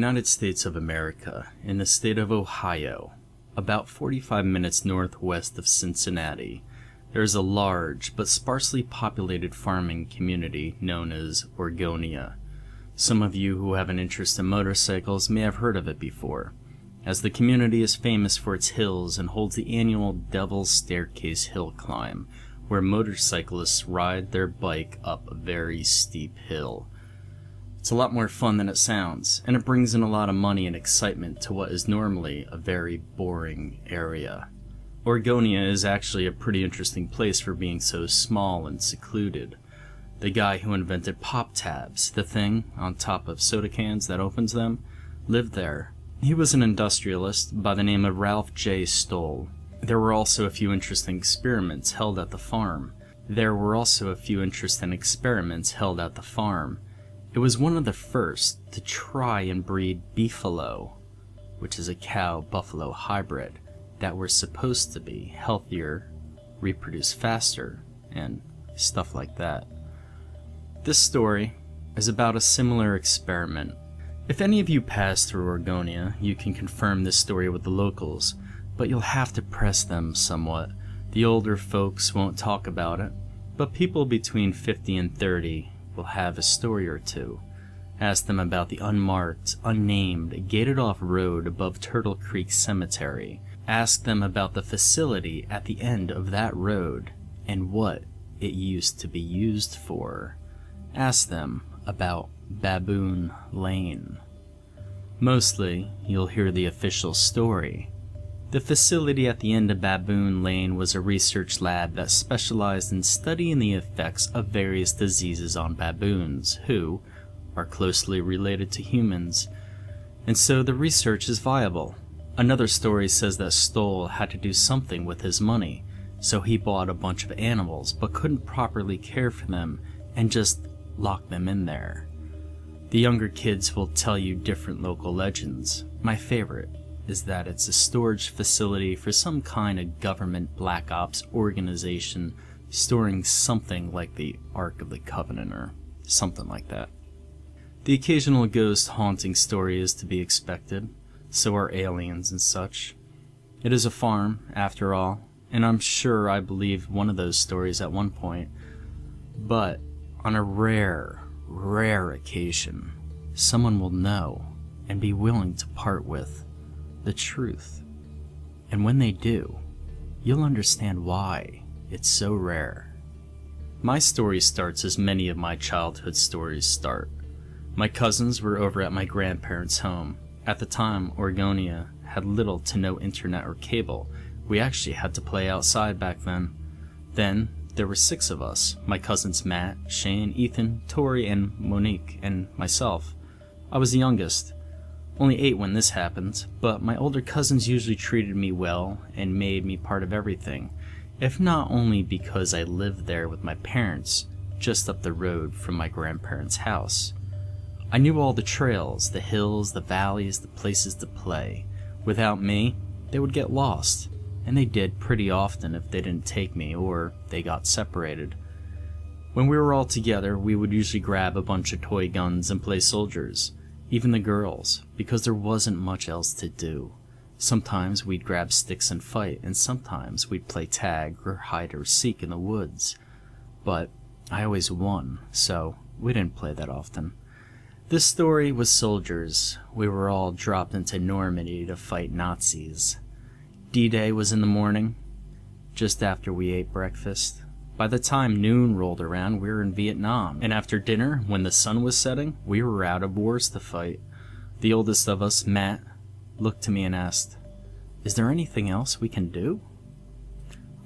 United States of America, in the state of Ohio, about 45 minutes northwest of Cincinnati, there is a large but sparsely populated farming community known as Oregonia. Some of you who have an interest in motorcycles may have heard of it before, as the community is famous for its hills and holds the annual Devil's Staircase hill climb, where motorcyclists ride their bike up a very steep hill. It's a lot more fun than it sounds, and it brings in a lot of money and excitement to what is normally a very boring area. Oregonia is actually a pretty interesting place for being so small and secluded. The guy who invented pop tabs, the thing on top of soda cans that opens them, lived there. He was an industrialist by the name of Ralph J. Stoll. There were also a few interesting experiments held at the farm. It was one of the first to try and breed beefalo, which is a cow-buffalo hybrid, that were supposed to be healthier, reproduce faster, and stuff like that. This story is about a similar experiment. If any of you pass through Oregonia, you can confirm this story with the locals, but you'll have to press them somewhat. The older folks won't talk about it, but people between 50 and 30 will have a story or two. Ask them about the unmarked, unnamed, gated-off road above Turtle Creek Cemetery. Ask them about the facility at the end of that road and what it used to be used for. Ask them about Baboon Lane. Mostly, you'll hear the official story. The facility at the end of Baboon Lane was a research lab that specialized in studying the effects of various diseases on baboons, who are closely related to humans, and so the research is viable. Another story says that Stoll had to do something with his money, so he bought a bunch of animals but couldn't properly care for them and just locked them in there. The younger kids will tell you different local legends. My favorite is that it's a storage facility for some kind of government black ops organization storing something like the Ark of the Covenant or something like that. The occasional ghost haunting story is to be expected, so are aliens and such. It is a farm, after all, and I'm sure I believed one of those stories at one point, but on a rare occasion, someone will know and be willing to part with the truth. And when they do, you'll understand why it's so rare. My story starts as many of my childhood stories start. My cousins were over at my grandparents' home. At the time, Oregonia had little to no internet or cable. We actually had to play outside back then. Then, there were 6 of us, my cousins Matt, Shane, Ethan, Tori, and Monique, and myself. I was the youngest. Only 8 when this happened, but my older cousins usually treated me well and made me part of everything, if not only because I lived there with my parents, just up the road from my grandparents' house. I knew all the trails, the hills, the valleys, the places to play. Without me, they would get lost, and they did pretty often if they didn't take me or they got separated. When we were all together, we would usually grab a bunch of toy guns and play soldiers, even the girls, because there wasn't much else to do. Sometimes we'd grab sticks and fight, and sometimes we'd play tag or hide or seek in the woods. But I always won, so we didn't play that often. This story was soldiers. We were all dropped into Normandy to fight Nazis. D-Day was in the morning, just after we ate breakfast. By the time noon rolled around, we were in Vietnam, and after dinner, when the sun was setting, we were out of wars to fight. The oldest of us, Matt, looked to me and asked, "Is there anything else we can do?"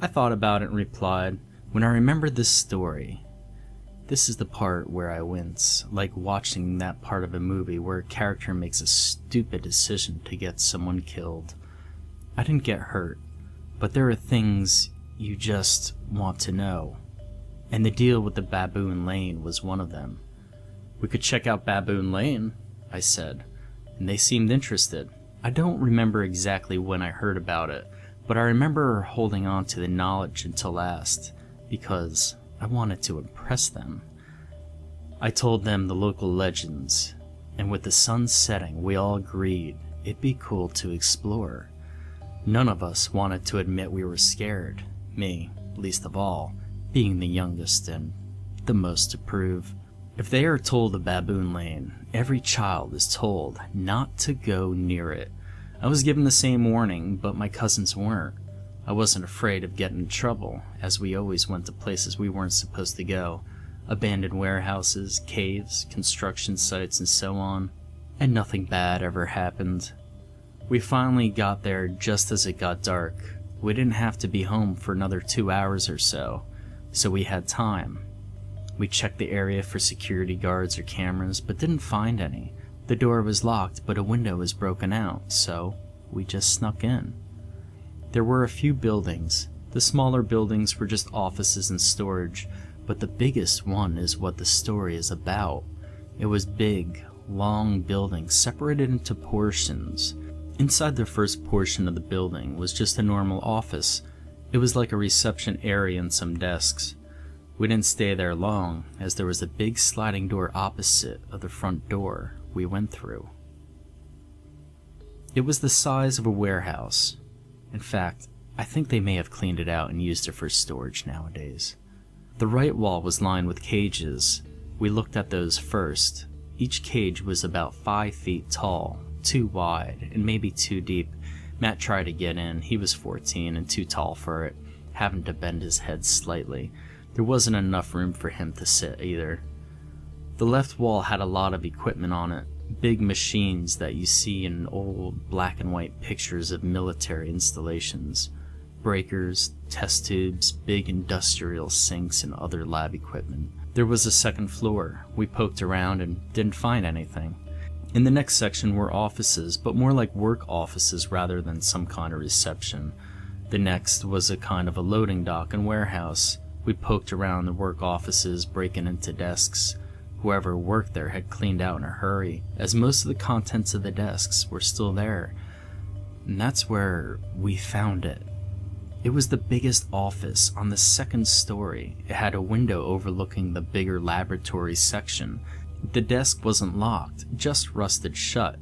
I thought about it and replied, "When I remembered this story, this is the part where I wince, like watching that part of a movie where a character makes a stupid decision to get someone killed. I didn't get hurt, but there are things you just want to know. And the deal with the Baboon Lane was one of them." "We could check out Baboon Lane," I said, and they seemed interested. I don't remember exactly when I heard about it, but I remember holding on to the knowledge until last, because I wanted to impress them. I told them the local legends, and with the sun setting, we all agreed it'd be cool to explore. None of us wanted to admit we were scared, me least of all, being the youngest and the most to prove. If they are told of Baboon Lane, every child is told not to go near it. I was given the same warning, but my cousins weren't. I wasn't afraid of getting in trouble, as we always went to places we weren't supposed to go. Abandoned warehouses, caves, construction sites, and so on. And nothing bad ever happened. We finally got there just as it got dark. We didn't have to be home for another 2 hours or so we had time. We checked the area for security guards or cameras, but didn't find any. The door was locked, but a window was broken out, so we just snuck in. There were a few buildings. The smaller buildings were just offices and storage, but the biggest one is what the story is about. It was big, long buildings separated into portions. Inside the first portion of the building was just a normal office. It was like a reception area and some desks. We didn't stay there long, as there was a big sliding door opposite of the front door we went through. It was the size of a warehouse. In fact, I think they may have cleaned it out and used it for storage nowadays. The right wall was lined with cages. We looked at those first. Each cage was about 5 feet tall, 2 wide, and maybe 2 deep. Matt tried to get in. He was 14 and too tall for it, having to bend his head slightly. There wasn't enough room for him to sit either. The left wall had a lot of equipment on it, big machines that you see in old black and white pictures of military installations. Breakers, test tubes, big industrial sinks, and other lab equipment. There was a second floor. We poked around and didn't find anything. In the next section were offices, but more like work offices rather than some kind of reception. The next was a kind of a loading dock and warehouse. We poked around the work offices, breaking into desks. Whoever worked there had cleaned out in a hurry, as most of the contents of the desks were still there. And that's where we found it. It was the biggest office on the second story. It had a window overlooking the bigger laboratory section. The desk wasn't locked, just rusted shut.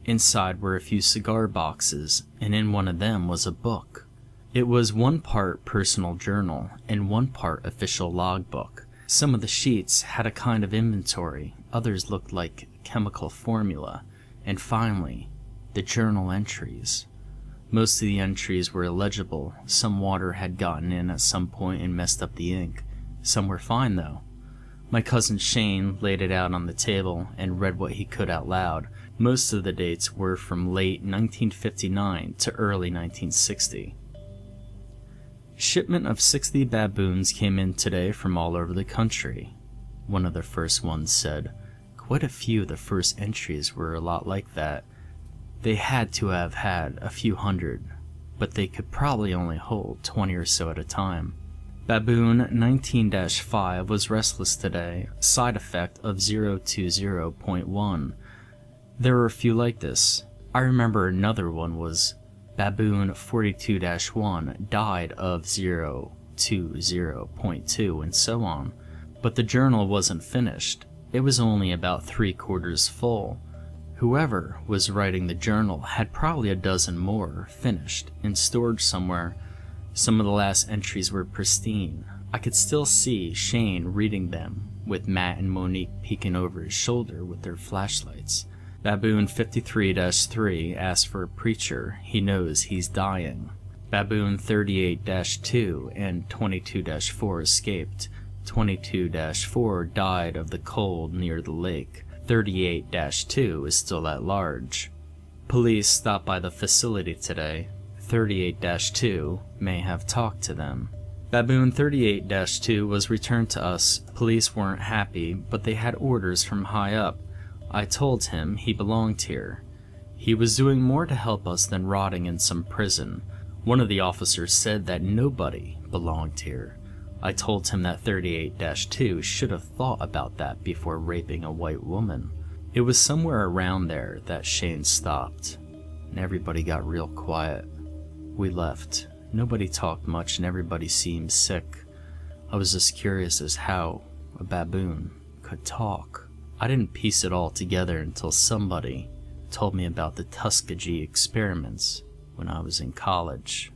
Inside were a few cigar boxes, and in one of them was a book. It was 1 part personal journal and 1 part official logbook. Some of the sheets had a kind of inventory, others looked like chemical formula, and finally, the journal entries. Most of the entries were illegible. Some water had gotten in at some point and messed up the ink. Some were fine though. My cousin Shane laid it out on the table and read what he could out loud. Most of the dates were from late 1959 to early 1960. Shipment of 60 baboons came in today from all over the country. One of the first ones said. Quite a few of the first entries were a lot like that. They had to have had a few hundred, but they could probably only hold 20 or so at a time. Baboon 19-5 was restless today, side effect of 020.1. There were a few like this. I remember another one was Baboon 42-1 died of 020.2 and so on. But the journal wasn't finished. It was only about 3/4 full. Whoever was writing the journal had probably a dozen more finished and stored somewhere. Some of the last entries were pristine. I could still see Shane reading them, with Matt and Monique peeking over his shoulder with their flashlights. Baboon 53-3 asked for a preacher. He knows he's dying. Baboon 38-2 and 22-4 escaped. 22-4 died of the cold near the lake. 38-2 is still at large. Police stopped by the facility today. 38-2 may have talked to them. Baboon 38-2 was returned to us. Police weren't happy, but they had orders from high up. I told him he belonged here. He was doing more to help us than rotting in some prison. One of the officers said that nobody belonged here. I told him that 38-2 should have thought about that before raping a white woman. It was somewhere around there that Shane stopped, and everybody got real quiet. We left. Nobody talked much and everybody seemed sick. I was just curious as how a baboon could talk. I didn't piece it all together until somebody told me about the Tuskegee experiments when I was in college.